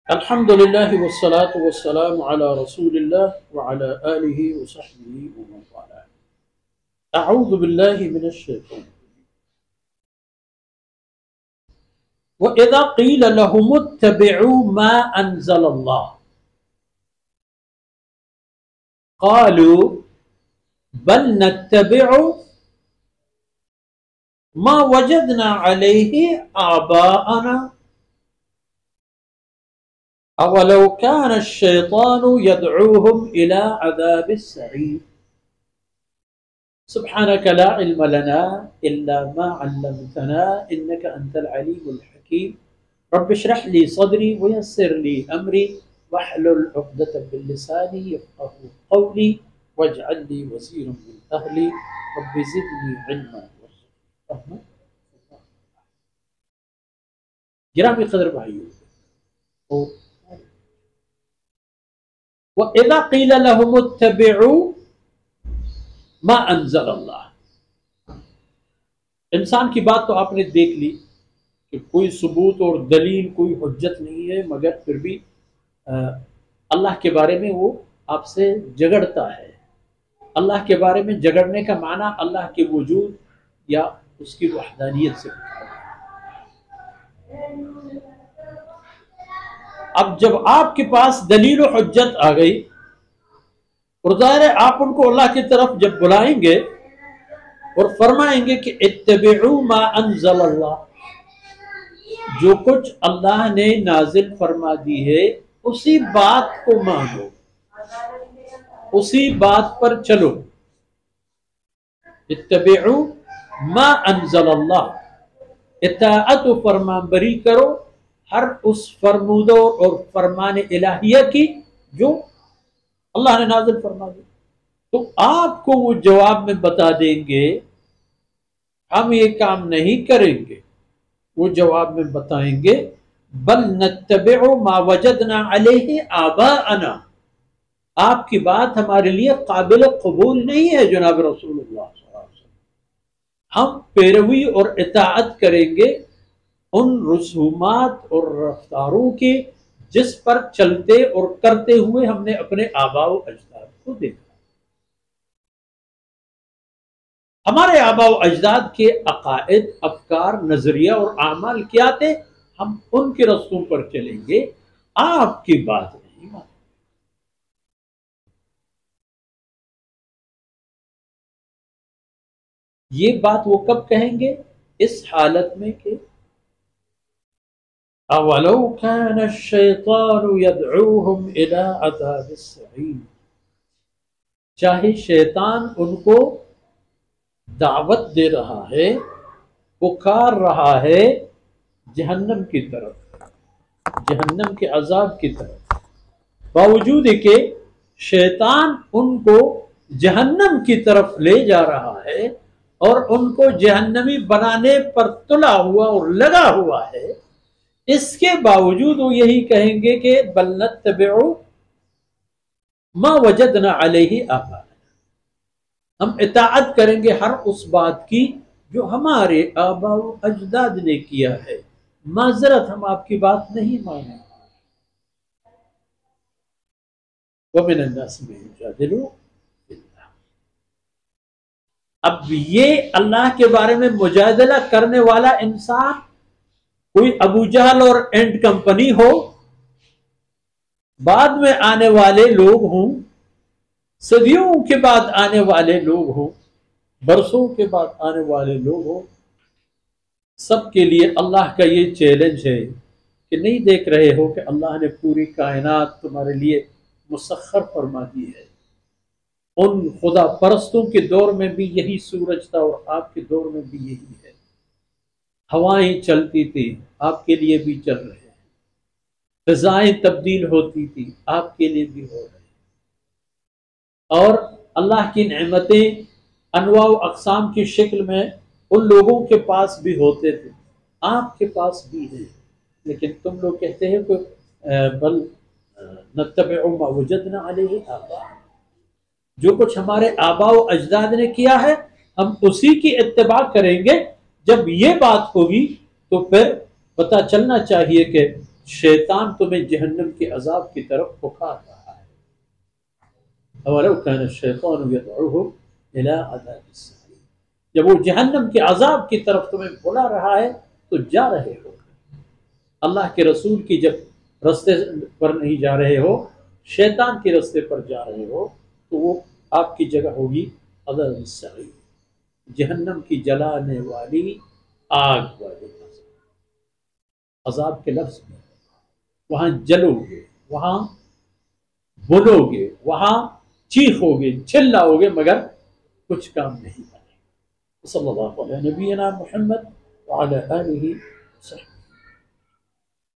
الحمدللہ والصلاة والسلام علی رسول اللہ وعلی آلہ وصحبہ ومن والاه. اعوذ باللہ من الشیطان. وَإِذَا قِيلَ لَهُمُ اتَّبِعُوا مَا أَنزَلَ اللَّهُ قَالُوا بَلْ نَتَّبِعُ مَا وَجَدْنَا عَلَيْهِ آبَاءَنَا أَوَلَوْ كَانَ الشَّيْطَانُ يَدْعُوهُمْ إِلَىٰ عَذَابِ السَّعِيرِ. سبحانك لا علم لنا إلا ما علمتنا إنك أنت العليم الحكيم. رب اشرح لي صدري ويسر لي أمري واحلل عقدة من لساني يفقهوا قولي واجعل لي وزيرا من أهلي رب زدني علما وارزقني فهما. گرامی قدر بھائیو، وَإِذَا قِيلَ لَهُمُ اتَّبِعُوا مَا أَنزَلَ اللَّهُ. انسان کی بات تو آپ نے دیکھ لی کہ کوئی ثبوت اور دلیل، کوئی حجت نہیں ہے، مگر پھر بھی اللہ کے بارے میں وہ آپ سے جھگڑتا ہے. اللہ کے بارے میں جھگڑنے کا معنی اللہ کے وجود یا اس کی وحدانیت سے. اب جب آپ کے پاس دلیل و حجت آ گئی اور ظاہر ہے آپ ان کو اللہ کی طرف جب بلائیں گے اور فرمائیں گے کہ اتبعوا ما انزل اللہ، جو کچھ اللہ نے نازل فرما دی ہے اسی بات کو مانو، اسی بات پر چلو. اتبعوا ما انزل اللہ، اطاعت و فرمان بری کرو ہر اس فرمودور اور فرمان الہیہ کی جو اللہ نے نازل فرما دی. تو آپ کو وہ جواب میں بتا دیں گے ہم یہ کام نہیں کریں گے. وہ جواب میں بتائیں گے بل نتبع ما وجدنا علیہ آباءنا، آپ کی بات ہمارے لیے قابل قبول نہیں ہے جناب رسول اللہ صلی اللہ علیہ وسلم. ہم پیروی اور اطاعت کریں گے ان رسومات اور رفتاروں کی جس پر چلتے اور کرتے ہوئے ہم نے اپنے آباء و اجداد کو دیکھا. ہمارے آباء و اجداد کے عقائد، افکار، نظریہ اور اعمال کیا تھے، ہم ان کے رستوں پر چلیں گے، آپ کی بات نہیں مانیں. یہ بات وہ کب کہیں گے؟ اس حالت میں کہ اولو کان الشیطان یدعوہم الی عذاب السعیر، چاہے شیطان ان کو دعوت دے رہا ہے، پکار رہا ہے جہنم کی طرف، جہنم کے عذاب کی طرف، باوجود کہ شیطان ان کو جہنم کی طرف لے جا رہا ہے اور ان کو جہنمی بنانے پر تلا ہوا اور لگا ہوا ہے، اس کے باوجود وہ یہی کہیں گے کہ بل نتبع ما وجدنا علیہ آباءنا، ہم اطاعت کریں گے ہر اس بات کی جو ہمارے آباء و اجداد نے کیا ہے، معذرت ہم آپ کی بات نہیں مانیں. وَمِنَ النَّاسِ مَن يُجَادِلُ فِي اللَّهِ. اب یہ اللہ کے بارے میں مجادلہ کرنے والا انسان کوئی ابو جہل اور اینڈ کمپنی ہو، بعد میں آنے والے لوگ ہوں، صدیوں کے بعد آنے والے لوگ ہوں، برسوں کے بعد آنے والے لوگ ہوں، سب کے لیے اللہ کا یہ چیلنج ہے کہ نہیں دیکھ رہے ہو کہ اللہ نے پوری کائنات تمہارے لیے مسخر فرما دی ہے. ان خدا پرستوں کے دور میں بھی یہی سورج تھا اور آپ کے دور میں بھی یہی ہے. ہوائیں چلتی تھی، آپ کے لیے بھی چل رہے ہیں. فضائیں تبدیل ہوتی تھی، آپ کے لیے بھی ہو رہے ہیں. اور اللہ کی نعمتیں انواع و اقسام کی شکل میں ان لوگوں کے پاس بھی ہوتے تھے، آپ کے پاس بھی ہیں. لیکن تم لوگ کہتے ہیں کہ بل نتبع ما وجدنا علیہ آباءنا، جو کچھ ہمارے آباء و اجداد نے کیا ہے ہم اسی کی اتباع کریں گے. جب یہ بات ہوگی تو پھر پتہ چلنا چاہیے کہ شیطان تمہیں جہنم کے عذاب کی طرف پکار رہا ہے. اولو کان الشیطان یدعوہم الی عذاب السعیر. جب وہ جہنم کے عذاب کی طرف تمہیں بلا رہا ہے تو جا رہے ہو. اللہ کے رسول کی جب رستے پر نہیں جا رہے ہو، شیطان کے رستے پر جا رہے ہو، تو وہ آپ کی جگہ ہوگی عذاب السعیر، جہنم کی جلانے والی آگ والی. عذاب کے لفظ میں وہاں جلو گے، وہاں بولو گے، وہاں چیخو گے، چلاؤ گے، مگر کچھ کام نہیں کرے. صلی اللہ علیہ نبینا محمد وعلی آلہ وصحبہ.